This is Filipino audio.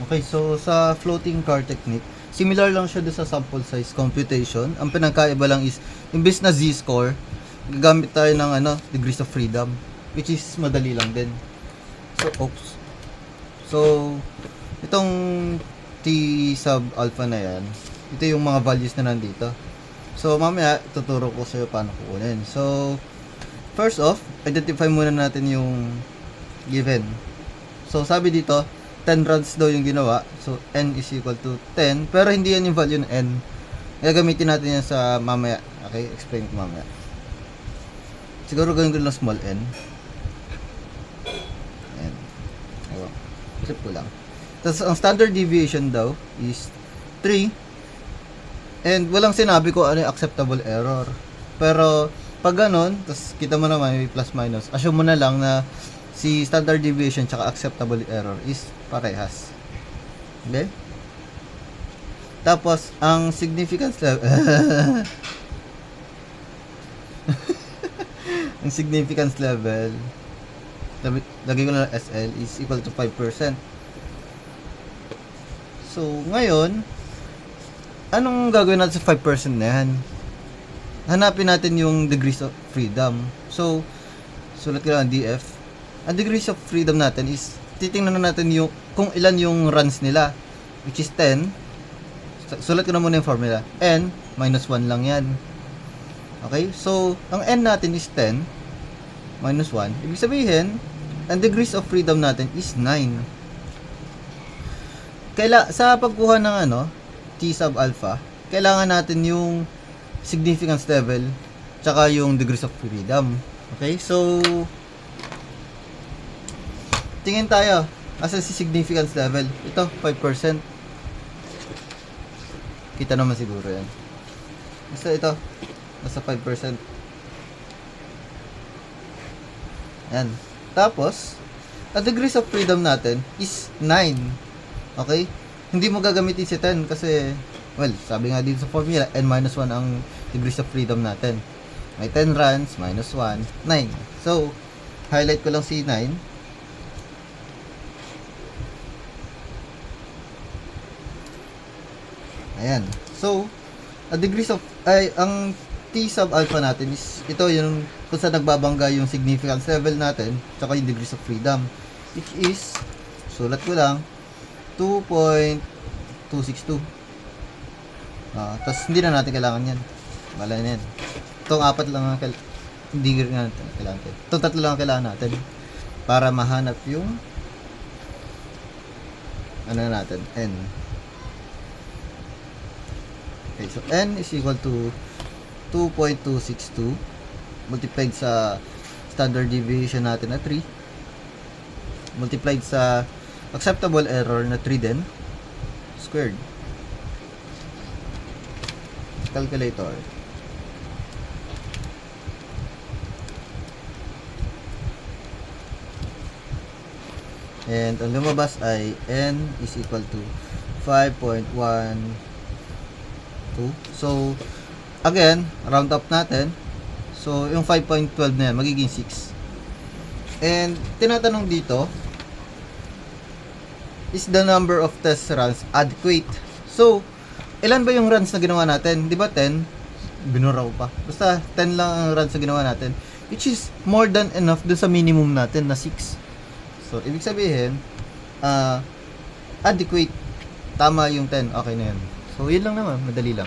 Okay, so sa floating car technique, similar lang siya doon sa sample size computation. Ang pinagkaiba lang is, imbes na z-score, gagamit tayo ng degrees of freedom, which is madali lang din. So, oops. So, itong t sub alpha na yan, ito yung mga values na nandito. So, mamaya, tuturo ko sa'yo paano kukunin. So, first off, identify muna natin yung given. So, sabi dito, 10 runs daw yung ginawa. So, n is equal to 10. Pero hindi yan yung value ng n. Gagamitin natin yan sa mamaya. Okay, explain ko mamaya. Siguro gawin ko lang small n. N. Ewan. Isip ko lang. Tapos, ang standard deviation daw is 3. And walang sinabi ko ano yung acceptable error. Pero, pag ganon, tapos kita mo naman may plus minus, assume mo na lang na si standard deviation tsaka acceptable error is parehas. Okay? Tapos, ang significance level ang significance level lagay ko na lang SL is equal to 5%. So, ngayon, anong gagawin natin sa 5% na yan? Hanapin natin yung degrees of freedom. So, sulat ko lang DF. Ang degrees of freedom natin is titingnan na natin yung kung ilan yung runs nila, which is 10. Sulat ko na muna yung formula. N minus 1 lang yan. Okay? So, ang N natin is 10 minus 1. Ibig sabihin, ang degrees of freedom natin is 9. Sa pagkuha ng T sub alpha, kailangan natin yung significance level tsaka yung degrees of freedom. Okay? So, tingin tayo. Asa si significance level? Ito, 5%. Kita naman siguro yan. Basta ito. Nasa 5%. Yan. Tapos, ang degrees of freedom natin is 9. Okay? Hindi mo gagamitin si 10 kasi, well, sabi nga dito sa formula, n minus 1 ang degrees of freedom natin. May 10 runs, minus 1, 9. So, highlight ko lang si 9. Ayan. So, ang T sub alpha natin is, ito yung kung saan nagbabangga yung significance level natin, tsaka yung degrees of freedom. Which is, sulat ko lang, 2.262. Tapos, hindi na natin kailangan yan. Wala na yan. Itong apat lang ang hindi na natin kailangan. Itong tatlo lang ang kailangan natin para mahanap yung natin, N. Okay, so N is equal to 2.262 multiplied sa standard deviation natin na 3 multiplied sa acceptable error na 3 din squared. Calculator. And ang lumabas ay N is equal to 5.12. So, again, round up natin. So, yung 5.12 na yan, magiging 6. And, tinatanong dito, is the number of test runs adequate? So, ilan ba yung runs na ginawa natin? Di ba 10? Binura ko pa. Basta, 10 lang ang runs na ginawa natin. Which is more than enough dun sa minimum natin na 6. So, ibig sabihin, adequate. Tama yung 10. Okay na yun. So, yun lang naman. Madali lang.